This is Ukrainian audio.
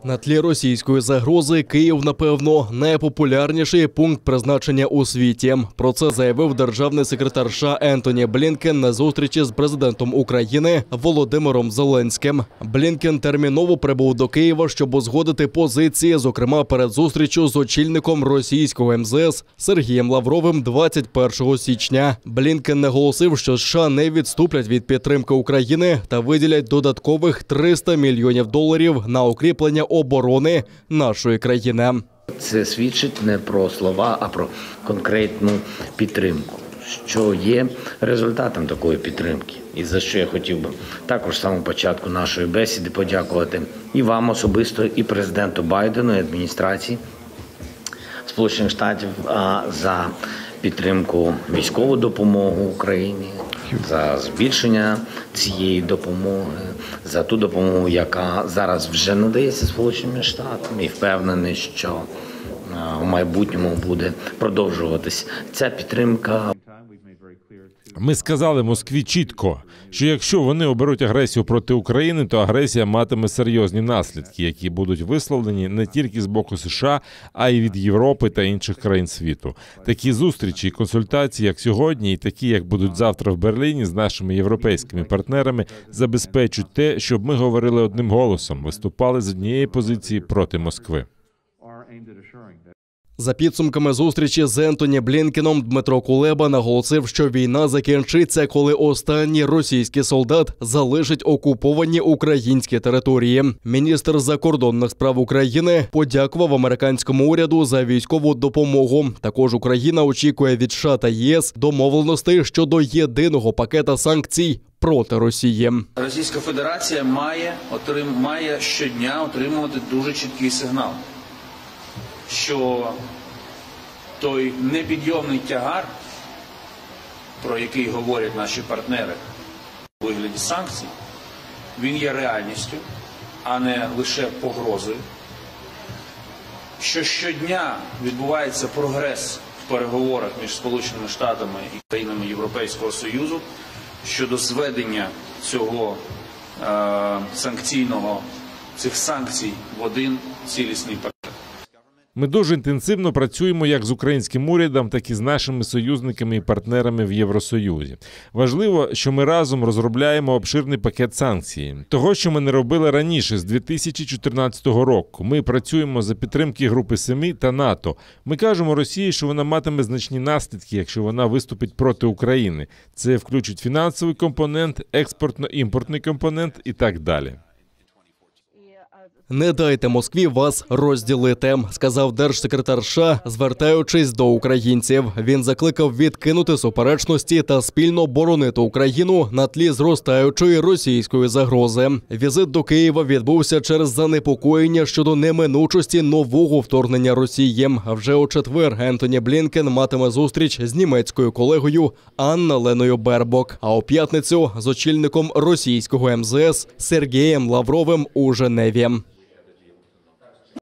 На тлі російської загрози Київ, напевно, найпопулярніший пункт призначення у світі. Про це заявив державний секретар США Ентоні Блінкен на зустрічі з президентом України Володимиром Зеленським. Блінкен терміново прибув до Києва, щоб узгодити позиції, зокрема перед зустрічю з очільником російського МЗС Сергієм Лавровим 21 січня. Блінкен наголосив, що США не відступлять від підтримки України та виділять додаткових $300 мільйонів на укріплення оборони нашої країни. Це свідчить не про слова, а про конкретну підтримку, що є результатом такої підтримки. І за що я хотів би також з самого початку нашої бесіди подякувати і вам особисто, і президенту Байдену, і адміністрації Сполучених Штатів за підтримку військову допомогу Україні, за збільшення цієї допомоги, за ту допомогу, яка зараз вже надається Сполученими Штатами, і впевнений, що в майбутньому буде продовжуватись ця підтримка. Ми сказали Москві чітко, що якщо вони оберуть агресію проти України, то агресія матиме серйозні наслідки, які будуть висловлені не тільки з боку США, а й від Європи та інших країн світу. Такі зустрічі і консультації, як сьогодні, і такі, як будуть завтра в Берліні з нашими європейськими партнерами, забезпечують те, щоб ми говорили одним голосом, виступали з однієї позиції проти Москви. За підсумками зустрічі з Ентоні Блінкеном Дмитро Кулеба наголосив, що війна закінчиться, коли останній російський солдат залишить окуповані українські території. Міністр закордонних справ України подякував американському уряду за військову допомогу. Також Україна очікує від США та ЄС домовленостей щодо єдиного пакета санкцій проти Росії. Російська Федерація має щодня отримувати дуже чіткий сигнал, що той непідйомний тягар, про який говорять наші партнери у вигляді санкцій, він є реальністю, а не лише погрозою, що щодня відбувається прогрес в переговорах між Сполученими Штатами і країнами Європейського Союзу щодо зведення цих санкцій в один цілісний пакет. Ми дуже інтенсивно працюємо як з українським урядом, так і з нашими союзниками і партнерами в Євросоюзі. Важливо, що ми разом розробляємо обширний пакет санкцій. Того, що ми не робили раніше, з 2014 року. Ми працюємо за підтримки Групи 7 та НАТО. Ми кажемо Росії, що вона матиме значні наслідки, якщо вона виступить проти України. Це включить фінансовий компонент, експортно-імпортний компонент і так далі. «Не дайте Москві вас розділити», – сказав держсекретар США, звертаючись до українців. Він закликав відкинути суперечності та спільно боронити Україну на тлі зростаючої російської загрози. Візит до Києва відбувся через занепокоєння щодо неминучості нового вторгнення Росії. Вже у четвер Ентоні Блінкен матиме зустріч з німецькою колегою Анна-Леною Бербок, а у п'ятницю – з очільником російського МЗС Сергієм Лавровим у Женеві.